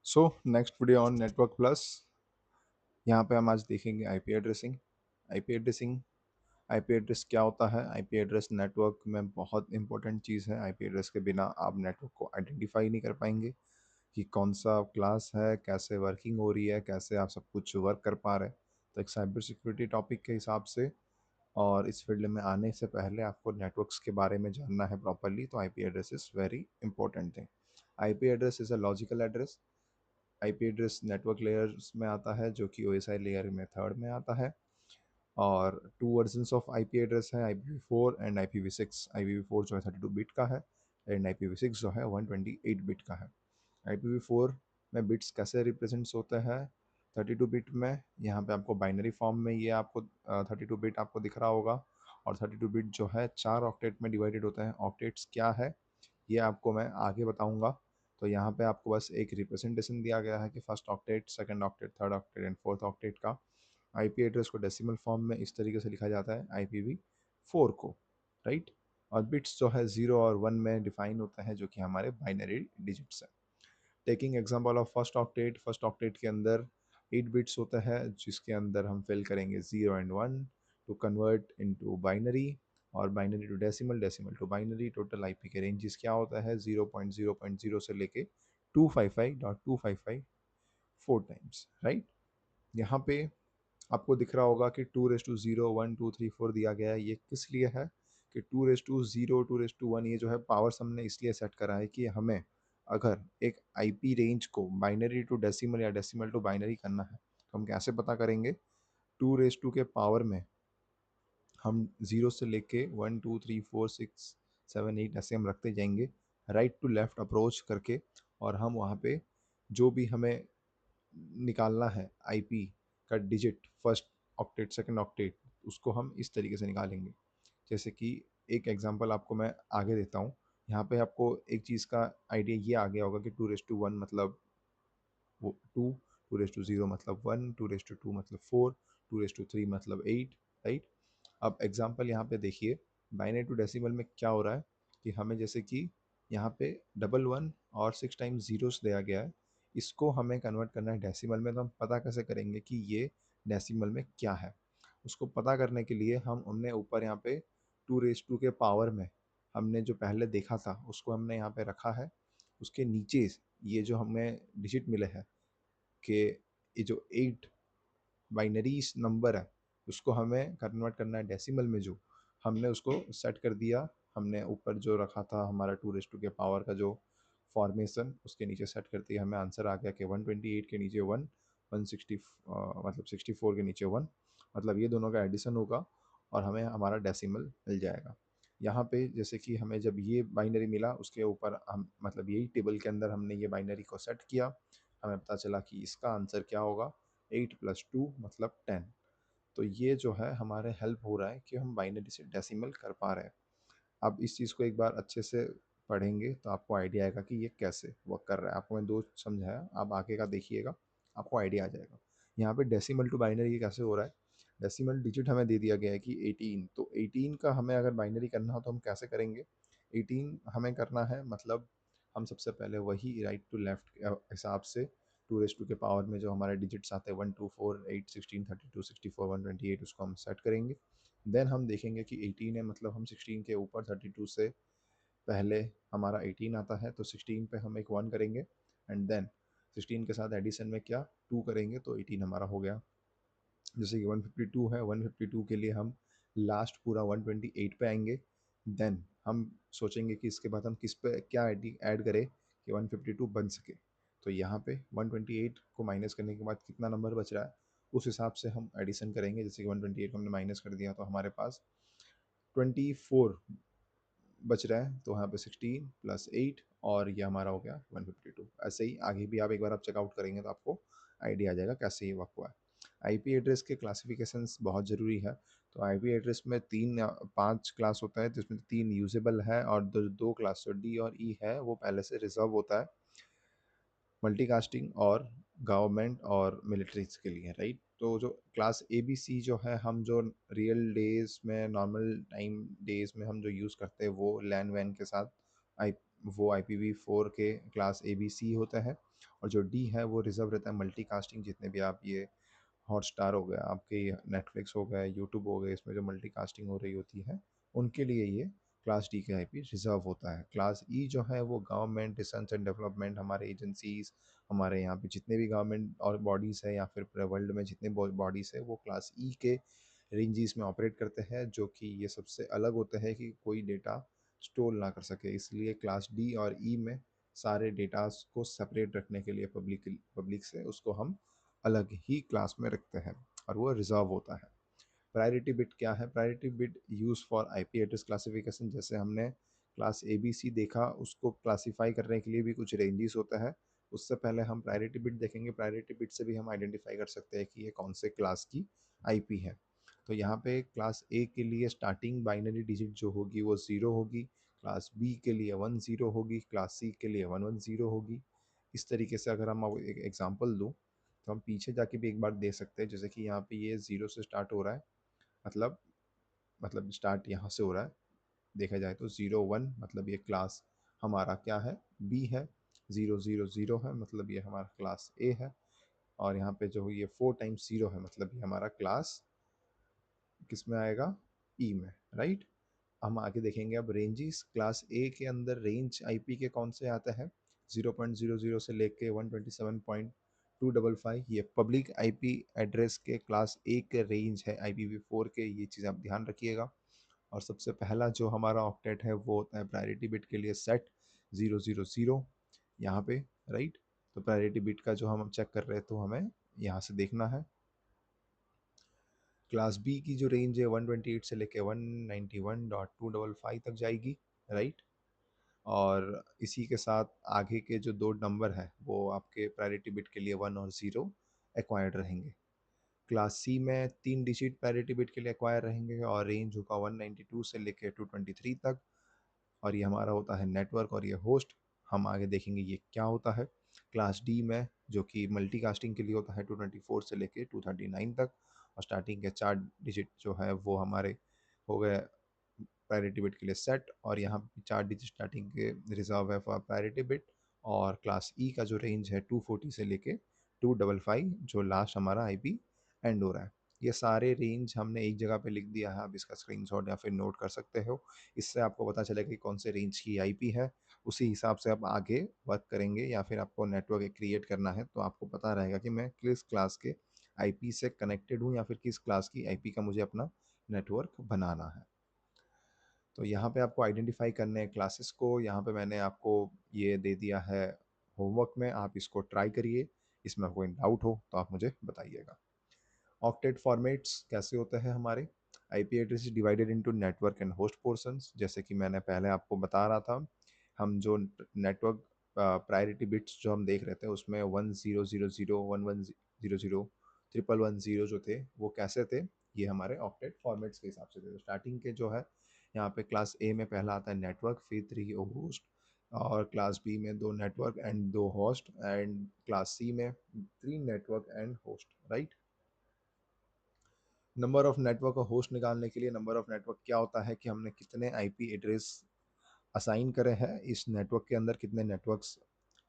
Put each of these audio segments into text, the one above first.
So next video on network plus. यहाँ पे हम आज देखेंगे IP addressing. IP addressing IP address क्या होता है? आईपी एड्रेस नेटवर्क में बहुत इंपॉर्टेंट चीज़ है। आईपी एड्रेस के बिना आप नेटवर्क को आइडेंटिफाई नहीं कर पाएंगे कि कौन सा क्लास है, कैसे वर्किंग हो रही है, कैसे आप सब कुछ वर्क कर पा रहे हैं। तो एक साइबर सिक्योरिटी टॉपिक के हिसाब से और इस फील्ड में आने से पहले आपको नेटवर्क्स के बारे में जानना है प्रॉपरली, तो IP address is very important thing. IP address is a logical address. IP address network layers में आता है, जो कि ओएसआई लेयर में थर्ड में आता है। और two versions of IP address है, IPv4 एंड IPv6। IPv4 जो है 32 बिट का है एंड IPv6 जो है 128 बिट का है। IPv4 में बिट्स कैसे रिप्रेजेंट्स होते हैं? 32 बिट में यहाँ पे आपको बाइनरी फॉर्म में ये आपको 32 बिट आपको दिख रहा होगा। और 32 बिट जो है 4 ऑक्टेट में डिवाइडेड होते हैं। ऑक्टेट्स क्या है ये आपको मैं आगे बताऊंगा। तो यहाँ पे आपको बस एक रिप्रेजेंटेशन दिया गया है कि first octet, second octet, third octet and fourth octet का आईपी एड्रेस को डेसिमल फॉर्म में इस तरीके से लिखा जाता है IPv4 को, राइट। और बिट्स जो है 0 और 1 में डिफाइन होता है, जो कि हमारे बाइनरी डिजिट्स है। Taking example of first octet के अंदर 8 बिट्स होता है, जिसके अंदर हम फिल करेंगे 0 and 1 to convert into binary, और binary to decimal, decimal to binary. Total IP के रेंजेस क्या होता है? 0.0.0 से लेके 255.255 फोर टाइम्स, राइट। यहाँ पे आपको दिख रहा होगा कि 2:0 1 2 3 4 दिया गया है। ये किस लिए है कि 2:0 2:1 ये जो है पावर्स हमने इसलिए सेट करा है कि हमें अगर एक आईपी रेंज को बाइनरी टू डेसिमल या डेसिमल टू बाइनरी करना है, तो हम कैसे पता करेंगे? 2 के पावर में हम 0 से लेके 1 2 3 4 6 7 8 ऐसे हम रखते जाएंगे, राइट टू लेफ्ट अप्रोच करके। और हम वहाँ पे जो भी हमें निकालना है आईपी का digit, first octet, second octet, उसको हम इस तरीके से निकालेंगे। जैसे कि एक एग्जांपल आपको मैं आगे देता हूँ। यहाँ पे आपको एक चीज़ का आइडिया ये आ गया होगा कि 2:1 मतलब वो 2, 2:0 मतलब 1, 2:2 मतलब 4, 2:3 मतलब 8, राइट। अब एग्जांपल यहाँ पे देखिए, बाइनरी टू डेसिमल में क्या हो रहा है कि हमें जैसे कि यहाँ पे 11 और 6 टाइम्स जीरोस दिया गया है, इसको हमें कन्वर्ट करना है डेसिमल में। तो हम पता कैसे करेंगे कि ये डेसिमल में क्या है? उसको पता करने के लिए हमने ऊपर यहाँ पे 2 के पावर में हमने जो पहले देखा था उसको हमने यहाँ पे रखा है। उसके नीचे ये जो हमें डिजिट मिले हैं कि ये जो 8 बाइनरी नंबर है, उसको हमें कन्वर्ट करना है डेसिमल में। जो हमने उसको सेट कर दिया, हमने ऊपर जो रखा था हमारा 2 के पावर का जो फॉर्मेशन, उसके नीचे सेट कर दिया, हमें आंसर आ गया कि 128 के नीचे 1, 160 मतलब 64 के नीचे 1, मतलब ये दोनों का एडिशन होगा और हमें हमारा डेसिमल मिल जाएगा। यहाँ पे जैसे कि हमें जब ये बाइनरी मिला, उसके ऊपर हम मतलब यही टेबल के अंदर हमने ये बाइनरी को सेट किया, हमें पता चला कि इसका आंसर क्या होगा? 8 + 2 मतलब 10। तो ये जो है हमारे हेल्प हो रहा है कि हम बाइनरी से डेसिमल कर पा रहे हैं। आप इस चीज़ को एक बार अच्छे से पढ़ेंगे तो आपको आइडिया आएगा कि ये कैसे वर्क कर रहा है। आपको मैं दो समझाया, आप आगे का देखिएगा, आपको आइडिया आ जाएगा। यहाँ पे डेसिमल टू बाइनरी कैसे हो रहा है? डेसिमल डिजिट हमें दे दिया गया है कि 18, तो 18 का हमें अगर बाइनरी करना हो तो हम कैसे करेंगे? 18 हमें करना है, मतलब हम सबसे पहले वही राइट टू लेफ्ट के हिसाब से 2 के पावर में जो हमारे डिजिट्स आते हैं 1 2 4 8 16 32 64 128, उसको हम सेट करेंगे। देन हम देखेंगे कि 18 है, मतलब हम 16 के ऊपर 32 से पहले हमारा 18 आता है, तो 16 पे हम एक 1 करेंगे एंड देन 16 के साथ एडिशन में क्या 2 करेंगे, तो 18 हमारा हो गया। जैसे कि 152 है, 152 के लिए हम लास्ट पूरा 128 पे आएंगे। देन हम सोचेंगे कि इसके बाद हम किस पे क्या ऐड करें कि 152 बन सके। तो यहाँ पे 128 को माइनस करने के बाद कितना नंबर बच रहा है, उस हिसाब से हम एडिशन करेंगे। जैसे कि 128 को हमने माइनस कर दिया तो हमारे पास 24 बच रहा है, तो यहाँ पे 16 + 8 और ये हमारा हो गया 152। ऐसे ही आगे भी आप एक बार आप चेकआउट करेंगे तो आपको आइडिया आ जाएगा कैसे ये वर्क हुआ है। आईपी एड्रेस के क्लासिफिकेशंस बहुत ज़रूरी है। तो आईपी एड्रेस में 5 क्लास होता है, जिसमें 3 यूजेबल है और दो क्लास जो डी और ई है वो पहले से रिजर्व होता है मल्टीकास्टिंग और गवर्नमेंट और मिलिट्रीज के लिए, राइट। तो जो क्लास ए बी सी जो है, हम जो रियल डेज में नॉर्मल टाइम डेज में हम जो यूज़ करते हैं वो लैन वैन के साथ आई वो IPv4 के क्लास ए बी सी होता है। और जो डी है वो रिजर्व रहता है मल्टीकास्टिंग, जितने भी आप ये हॉटस्टार हो गया, आपके नेटफ्लिक्स हो गया, यूट्यूब हो गया, इसमें जो मल्टीकास्टिंग हो रही होती है उनके लिए ये क्लास डी का आईपी रिजर्व होता है। क्लास ई जो है वो गवर्नमेंट रिसर्च एंड डेवलपमेंट, हमारे एजेंसीज, हमारे यहाँ पे जितने भी गवर्नमेंट और बॉडीज़ है या फिर पूरे वर्ल्ड में जितने बॉडीज़ है वो क्लास ई के रेंजेस में ऑपरेट करते हैं, जो कि ये सबसे अलग होते हैं कि कोई डेटा स्टोर ना कर सके। इसलिए क्लास डी और ई में सारे डेटास को सेपरेट रखने के लिए पब्लिक से उसको हम अलग ही क्लास में रखते हैं और वो रिजर्व होता है। प्रायोरिटी बिट क्या है? Priority bit use for IP address classification. जैसे हमने क्लास ए बी सी देखा, उसको क्लासीफाई करने के लिए भी कुछ रेंजेस होता है। उससे पहले हम प्रायोरिटी बिट देखेंगे। प्रायोरिटी बिट से भी हम आइडेंटिफाई कर सकते हैं कि ये कौन से क्लास की आईपी है। तो यहाँ पे क्लास ए के लिए स्टार्टिंग बाइनरी डिजिट जो होगी वो 0 होगी, क्लास बी के लिए 10 होगी, क्लास सी के लिए 110 होगी। इस तरीके से अगर हम एक एग्जांपल दूं तो हम पीछे जाके भी एक बार दे सकते हैं। जैसे कि यहाँ पे ये 0 से स्टार्ट हो रहा है, मतलब स्टार्ट यहाँ से हो रहा है। देखा जाए तो 01 मतलब ये क्लास हमारा क्या है? बी है। 000 है मतलब ये हमारा क्लास ए है। और यहाँ पे जो ये 4 टाइम्स 0 है मतलब ये हमारा क्लास किस में आएगा? ई में, राइट। हम आगे देखेंगे अब रेंजेस। क्लास ए के अंदर रेंज आईपी के कौन से आते हैं? 0.00 से लेके 127.255, ये पब्लिक आईपी एड्रेस के क्लास ए के रेंज है IPv4 के। ये चीज़ आप ध्यान रखिएगा। और सबसे पहला जो हमारा ऑक्टेट है वो होता है प्रायोरिटी बिट के लिए सेट 000 यहाँ पे, राइट। तो प्रायोरिटी बिट का जो हम चेक कर रहे हैं तो हमें यहाँ से देखना है। क्लास बी की जो रेंज है 128 से लेके 191.255 तक जाएगी, राइट। और इसी के साथ आगे के जो दो नंबर है वो आपके प्रायोरिटी बिट के लिए 1 और 0 एक्वायर्ड रहेंगे। क्लास सी में 3 डिजिट प्रायोरिटी बिट के लिए एक्वायर रहेंगे और रेंज होगा 192 से लेके 223 तक। और ये हमारा होता है नेटवर्क और ये होस्ट। हम आगे देखेंगे ये क्या होता है। क्लास डी में जो कि मल्टीकास्टिंग के लिए होता है 224 से लेके 239 तक। और स्टार्टिंग के 4 डिजिट जो है वो हमारे हो गए प्रायोरिटी बिट के लिए सेट। और यहाँ पे 4 डिजिट स्टार्टिंग के रिजर्व है फॉर प्रायोरिटी बिट। और क्लास ई का जो रेंज है 240 से लेके 255, जो लास्ट हमारा आईपी एंड हो रहा है। ये सारे रेंज हमने एक जगह पे लिख दिया है, आप इसका स्क्रीनशॉट या फिर नोट कर सकते हो। इससे आपको पता चलेगा कि कौन से रेंज की आईपी है। उसी हिसाब से आप आगे वर्क करेंगे या फिर आपको नेटवर्क क्रिएट करना है तो आपको पता रहेगा कि मैं किस क्लास के आईपी से कनेक्टेड हूँ या फिर किस क्लास की आईपी का मुझे अपना नेटवर्क बनाना है। तो यहाँ पे आपको आइडेंटिफाई करने हैं क्लासेस को। यहाँ पे मैंने आपको ये दे दिया है होमवर्क में, आप इसको ट्राई करिए। इसमें आपको कोई डाउट हो तो आप मुझे बताइएगा। ऑक्टेट फॉर्मेट्स कैसे होते हैं हमारे? IP address is divided into network and host portions. जैसे कि मैंने पहले आपको बता रहा था, हम जो नेटवर्क प्रायोरिटी बिट्स जो हम देख रहे थे उसमें 1000 1100 1110 जो थे वो कैसे थे? ये हमारे ऑक्टेट फॉर्मेट्स के हिसाब से थे। तो स्टार्टिंग के जो है यहाँ पे क्लास ए में पहला आता है नेटवर्क, फिर 3 होस्ट। और क्लास बी में 2 network and 2 host. And class C में 3 network and host, right. Number of network और होस्ट निकालने के लिए, नंबर ऑफ नेटवर्क क्या होता है कि हमने कितने आईपी एड्रेस असाइन करे हैं इस नेटवर्क के अंदर, कितने नेटवर्क्स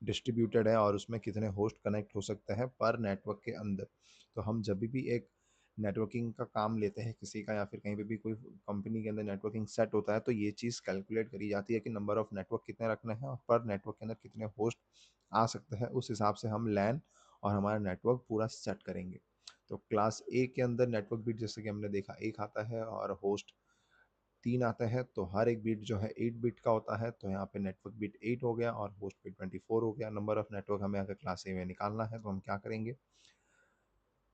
डिस्ट्रीब्यूटेड है और उसमें कितने होस्ट कनेक्ट हो सकते हैं पर नेटवर्क के अंदर। तो हम जब भी एक नेटवर्किंग का काम लेते हैं किसी का या फिर कहीं पे भी कोई कंपनी के अंदर नेटवर्किंग सेट होता है तो ये चीज़ कैलकुलेट करी जाती है कि नंबर ऑफ नेटवर्क कितने रखने हैं और पर नेटवर्क के अंदर कितने होस्ट आ सकते हैं। उस हिसाब से हम लैन और हमारा नेटवर्क पूरा सेट करेंगे। तो क्लास ए के अंदर नेटवर्क बिट जैसे कि हमने देखा एक आता है और होस्ट 3 आते हैं। तो हर एक बिट जो है 8 बिट का होता है। तो यहाँ पे नेटवर्क बिट 8 हो गया और होस्ट बिट 24 हो गया। नंबर ऑफ नेटवर्क हमें अगर क्लास ए में निकालना है तो हम क्या करेंगे?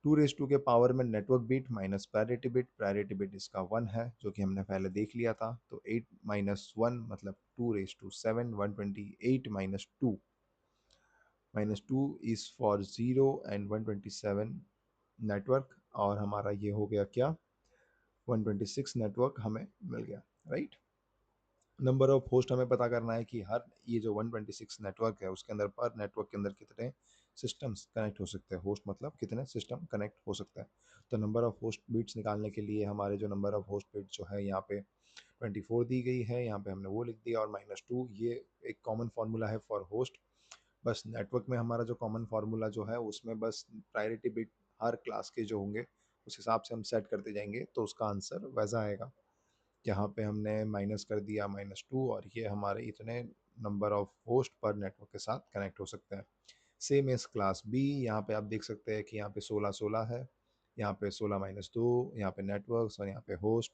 2 के पावर में network bit minus priority bit इसका 1 है जो कि हमने पहले देख लिया था। तो 8 माइनस 1 मतलब 2 7, 128 minus two is for 0 and 127 network. और हमारा ये हो गया क्या? 126 नेटवर्क हमें मिल गया, राइट। नंबर ऑफ होस्ट हमें पता करना है कि हर ये जो 126 नेटवर्क है उसके अंदर पर नेटवर्क के अंदर कितने सिस्टम्स कनेक्ट हो सकते हैं। होस्ट मतलब कितने सिस्टम कनेक्ट हो सकता है। तो नंबर ऑफ होस्ट बिट्स निकालने के लिए हमारे जो नंबर ऑफ होस्ट बिट्स जो है यहाँ पे 24 दी गई है, यहाँ पे हमने वो लिख दिया और -2 ये एक कॉमन फार्मूला है फॉर होस्ट। बस नेटवर्क में हमारा जो कॉमन फार्मूला जो है उसमें बस प्रायोरिटी बिट हर क्लास के जो होंगे उस हिसाब से हम सेट करते जाएंगे, तो उसका आंसर वैसा आएगा। यहाँ पे हमने माइनस कर दिया -2 और ये हमारे इतने नंबर ऑफ होस्ट पर नेटवर्क के साथ कनेक्ट हो सकते हैं। सेम एज क्लास बी, यहाँ पे आप देख सकते हैं कि यहाँ पे 16 है, यहाँ पे 16-2, यहाँ पे नेटवर्क्स और यहाँ पे host.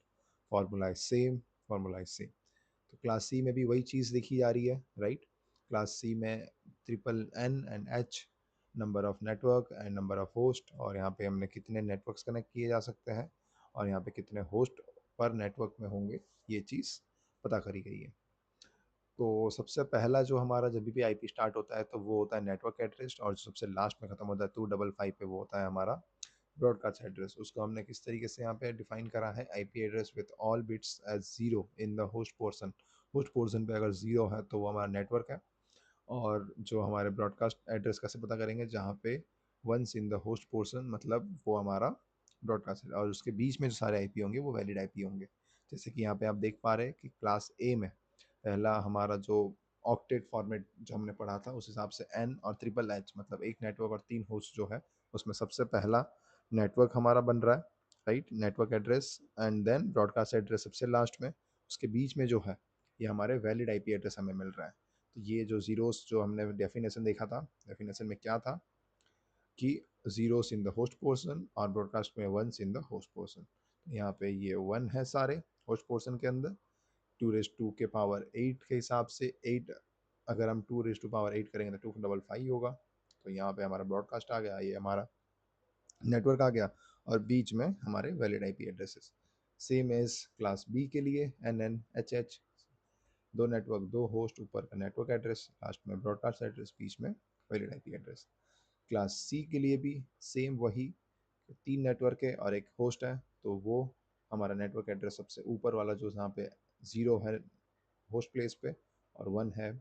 Formula is same, formula is same. तो क्लास सी में भी वही चीज़ देखी जा रही है, राइट। क्लास सी में triple N and H, number of network and number of host, और यहाँ पे हमने कितने नेटवर्क्स कनेक्ट किए जा सकते हैं और यहाँ पे कितने होस्ट पर नेटवर्क में होंगे, ये चीज़ पता करी गई है। तो सबसे पहला जो हमारा जब भी आईपी स्टार्ट होता है तो वो होता है नेटवर्क एड्रेस, और जो सबसे लास्ट में खत्म होता है 255 पे वो होता है हमारा ब्रॉडकास्ट एड्रेस। उसको हमने किस तरीके से यहाँ पे डिफाइन करा है, IP address with all bits as zero in the host portion. Host portion पे अगर जीरो है तो वो हमारा नेटवर्क है, और जो हमारे ब्रॉडकास्ट एड्रेस कैसे पता करेंगे, जहाँ पे once in the host portion मतलब वो हमारा ब्रॉडकास्ट है, और उसके बीच में जो सारे आईपी होंगे वो वैलिड आईपी होंगे। जैसे कि यहाँ पे आप देख पा रहे हैं कि क्लास ए में पहला हमारा जो ऑक्टेट फॉर्मेट जो हमने पढ़ा था उस हिसाब से एन और ट्रिपल एच मतलब एक नेटवर्क और 3 होस्ट जो है, उसमें सबसे पहला नेटवर्क हमारा बन रहा है, right, network address, and then broadcast address सबसे लास्ट में। उसके बीच में जो है ये हमारे वैलिड आईपी एड्रेस हमें मिल रहा है। तो ये जो जीरोस जो हमने डेफिनेशन देखा था, डेफिनेशन में क्या था कि zeros in the host portion और ब्रॉडकास्ट में once in the host portion. यहाँ पे ये 1 है सारे होस्ट पोर्शन के अंदर, 2 के पावर 8 के हिसाब से 8, अगर हम 2 पावर 8 करेंगे तो 255 होगा। तो यहाँ पे हमारा ब्रॉडकास्ट आ गया, ये हमारा नेटवर्क आ गया, और बीच में हमारे valid IP addresses. Same as class B के लिए एन एन एच एच, दो नेटवर्क दो होस्ट, ऊपर का नेटवर्क एड्रेस, लास्ट में ब्रॉडकास्ट एड्रेस, बीच में valid IP address. Class C के लिए भी सेम वही, 3 नेटवर्क है और एक होस्ट है, तो वो हमारा नेटवर्क एड्रेस सबसे ऊपर वाला जो जहाँ पे 0 है होस्ट प्लेस पे और 1 है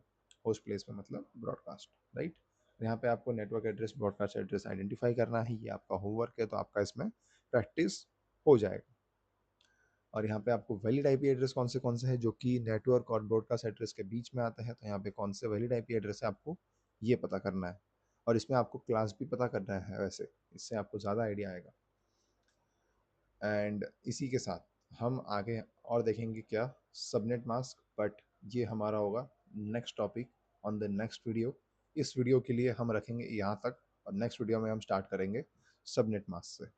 होस्ट प्लेस पे मतलब ब्रॉडकास्ट, राइट। यहाँ पे आपको network address broadcast address identify करना है, ये आपका होमवर्क है, तो आपका इसमें प्रैक्टिस हो जाएगा। और यहाँ पे आपको वैलिड आईपी एड्रेस कौन से हैं जो कि नेटवर्क और ब्रॉडकास्ट एड्रेस के बीच में आते हैं, तो यहाँ पे कौन से वैलिड आईपी एड्रेस है आपको ये पता करना है, और इसमें आपको क्लास भी पता करना है वैसे, इससे आपको ज़्यादा आइडिया आएगा। एंड इसी के साथ हम आगे और देखेंगे क्या, सबनेट मास्क, बट ये हमारा होगा next topic on the next video. इस वीडियो के लिए हम रखेंगे यहाँ तक, और नेक्स्ट वीडियो में हम स्टार्ट करेंगे सबनेट मास्क से।